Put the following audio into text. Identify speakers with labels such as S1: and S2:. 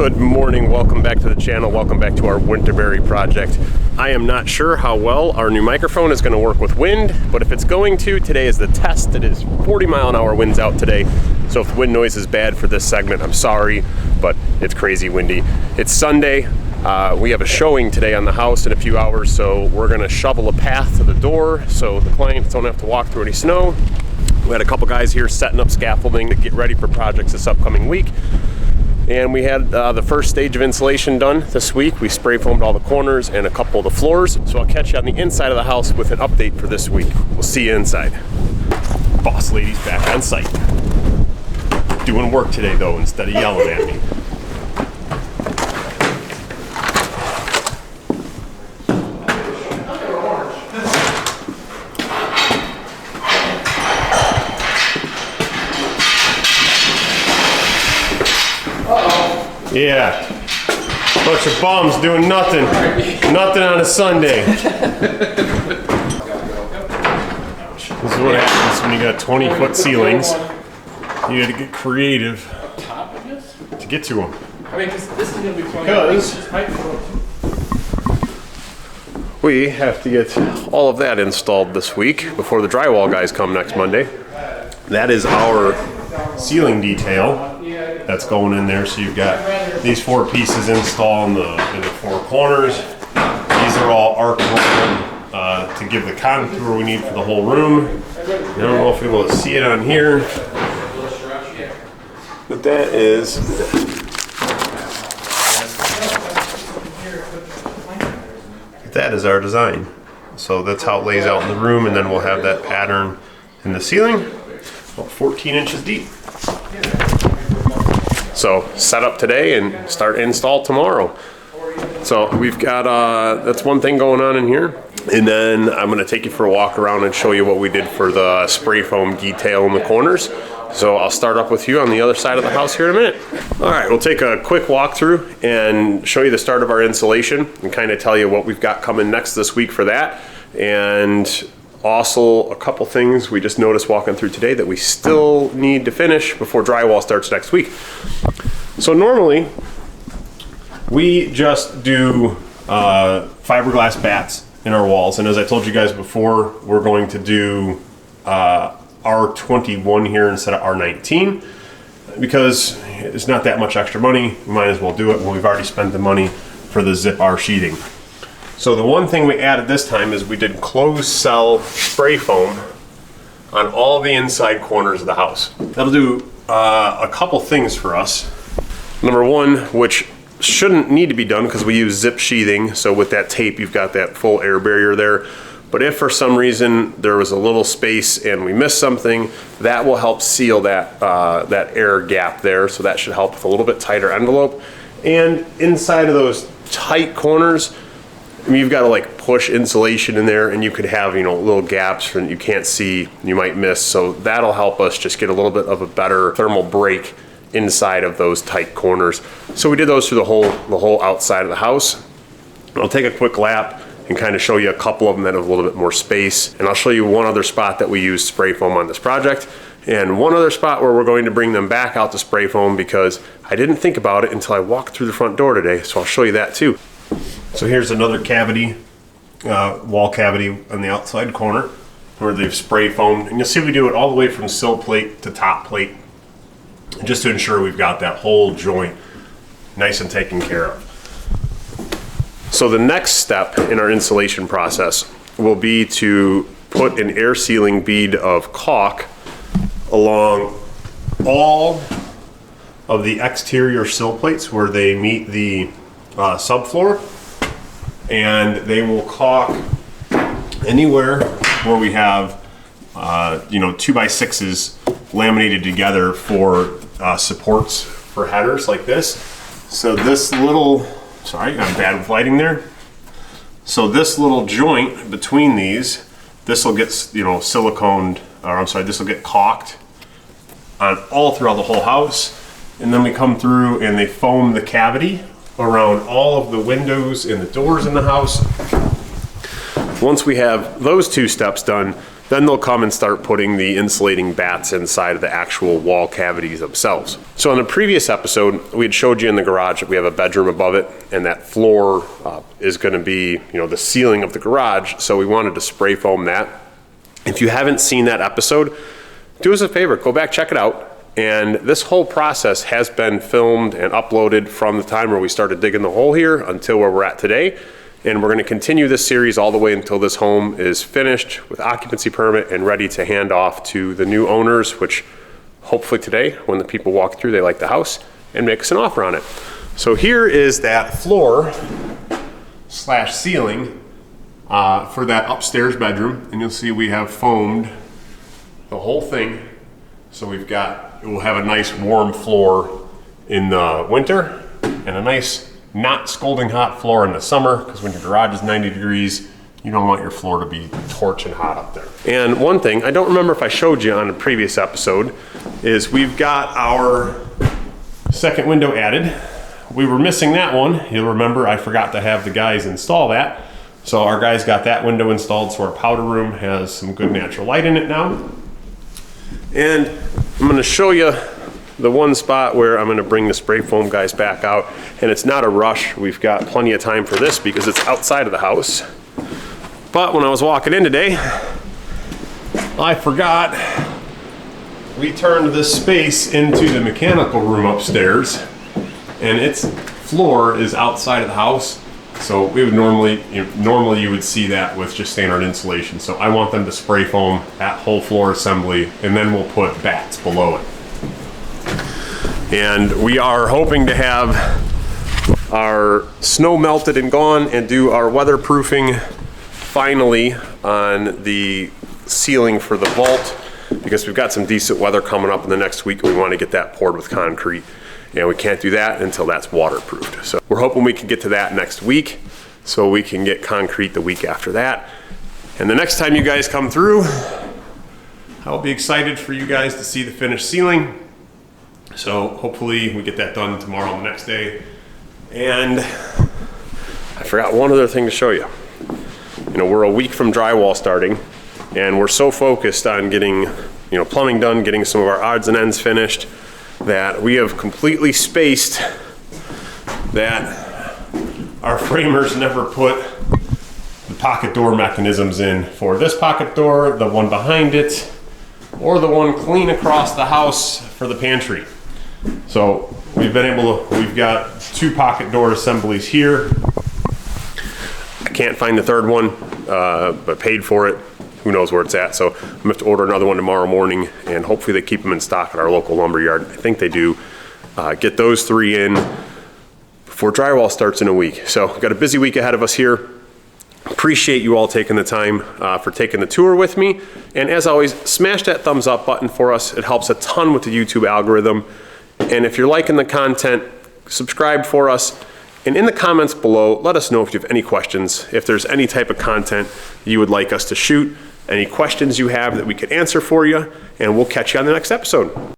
S1: Good morning, welcome back to the channel, welcome back to our Winterberry project. I am not sure how well our new microphone is going to work with wind, but if it's going to, today is the test. It is 40-mile-an-hour winds out today, so if the wind noise is bad for this segment, I'm sorry, but it's crazy windy. It's Sunday. We have a showing today on the house in a few hours, so we're going to shovel a path to the door so the clients don't have to walk through any snow. We had a couple guys here setting up scaffolding to get ready for projects this upcoming week. And we had the first stage of insulation done this week. We spray foamed all the corners and a couple of the floors. So I'll catch you on the inside of the house with an update for this week. We'll see you inside. Boss lady's back on site. Doing work today though, instead of yelling at me. Yeah, bunch of bums doing nothing. Nothing on a Sunday. This is what happens when you got 20-foot ceilings. You got to get creative to get to them.
S2: I mean, this is going to be fun.
S1: Because we have to get all of that installed this week before the drywall guys come next Monday. That is our ceiling detail that's going in there. So you've got these 4 pieces installed in the 4 corners. These are all arc rolled to give the contour we need for the whole room. I don't know if you'll be able to see it on here, but that is our design. So that's how it lays out in the room, and then we'll have that pattern in the ceiling, about 14 inches deep. So set up today and start install tomorrow. So we've got, that's one thing going on in here. And then I'm gonna take you for a walk around and show you what we did for the spray foam detail in the corners. So I'll start up with you on the other side of the house here in a minute. All right, we'll take a quick walkthrough and show you the start of our insulation and kind of tell you what we've got coming next this week for that. And also a couple things we just noticed walking through today that we still need to finish before drywall starts next week. So normally we just do fiberglass bats in our walls, and as I told you guys before, we're going to do R21 here instead of R19 because it's not that much extra money. We might as well do it when we've already spent the money for the Zip R sheething. So the one thing we added this time is we did closed cell spray foam on all the inside corners of the house. That'll do a couple things for us. Number one, which shouldn't need to be done because we use zip sheathing, so with that tape you've got that full air barrier there. But if for some reason there was a little space and we missed something, that will help seal that, that air gap there, so that should help with a little bit tighter envelope. And inside of those tight corners, I mean, you've got to like push insulation in there, and you could have, you know, little gaps that you can't see, you might miss. So that'll help us just get a little bit of a better thermal break inside of those tight corners. So we did those through the whole outside of the house. I'll take a quick lap and kind of show you a couple of them that have a little bit more space. And I'll show you one other spot that we use spray foam on this project, and one other spot where we're going to bring them back out to spray foam because I didn't think about it until I walked through the front door today. So I'll show you that too. So here's another cavity, wall cavity on the outside corner where they've spray foamed. And you'll see we do it all the way from sill plate to top plate, just to ensure we've got that whole joint nice and taken care of. So the next step in our insulation process will be to put an air sealing bead of caulk along all of the exterior sill plates where they meet the subfloor, and they will caulk anywhere where we have you know, 2x6s laminated together for supports for headers like this. So this little, sorry, I'm bad with lighting there. So this little joint between these, this will get, you know, siliconed, or I'm sorry, this will get caulked on all throughout the whole house. And then we come through and they foam the cavity around all of the windows and the doors in the house. Once we have those 2 steps done, Then they'll come and start putting the insulating batts inside of the actual wall cavities themselves. So in the previous episode, we had showed you in the garage that we have a bedroom above it, and that floor is going to be, the ceiling of the garage. So we wanted to spray foam that. If you haven't seen that episode, do us a favor, go back, check it out. And this whole process has been filmed and uploaded from the time where we started digging the hole here until where we're at today. And we're going to continue this series all the way until this home is finished with occupancy permit and ready to hand off to the new owners, which hopefully today, when the people walk through, they like the house and make us an offer on it. So here is that floor slash ceiling for that upstairs bedroom. And you'll see we have foamed the whole thing. So we'll have a nice warm floor in the winter and a nice not scalding hot floor in the summer, because when your garage is 90 degrees, you don't want your floor to be torching hot up there. And one thing, I don't remember if I showed you on a previous episode, is we've got our second window added. We were missing that one. You'll remember I forgot to have the guys install that. So our guys got that window installed, so our powder room has some good natural light in it now. And I'm gonna show you the one spot where I'm gonna bring the spray foam guys back out, and it's not a rush. We've got plenty of time for this because it's outside of the house. But when I was walking in today, I forgot we turned this space into the mechanical room upstairs, and its floor is outside of the house. So we would normally you would see that with just standard insulation. So I want them to spray foam that whole floor assembly, and then we'll put batts below it. And we are hoping to have our snow melted and gone and do our weatherproofing finally on the ceiling for the vault, because we've got some decent weather coming up in the next week. We want to get that poured with concrete, and we can't do that until that's waterproofed. So we're hoping we can get to that next week so we can get concrete the week after that. And the next time you guys come through, I'll be excited for you guys to see the finished ceiling. So hopefully we get that done tomorrow and the next day. And I forgot one other thing to show you. We're a week from drywall starting, and we're so focused on getting, plumbing done, getting some of our odds and ends finished, that we have completely spaced that our framers never put the pocket door mechanisms in for this pocket door, the one behind it, or the one clean across the house for the pantry. So we've got 2 pocket door assemblies here. I can't find the third one, but paid for it. Who knows where it's at. So I'm gonna have to order another one tomorrow morning, and hopefully they keep them in stock at our local lumber yard. I think they do. Get those 3 in before drywall starts in a week. So we've got a busy week ahead of us here. Appreciate you all taking the time for taking the tour with me. And as always, smash that thumbs up button for us. It helps a ton with the YouTube algorithm. And if you're liking the content, subscribe for us. And in the comments below, let us know if you have any questions, if there's any type of content you would like us to shoot, any questions you have that we could answer for you, and we'll catch you on the next episode.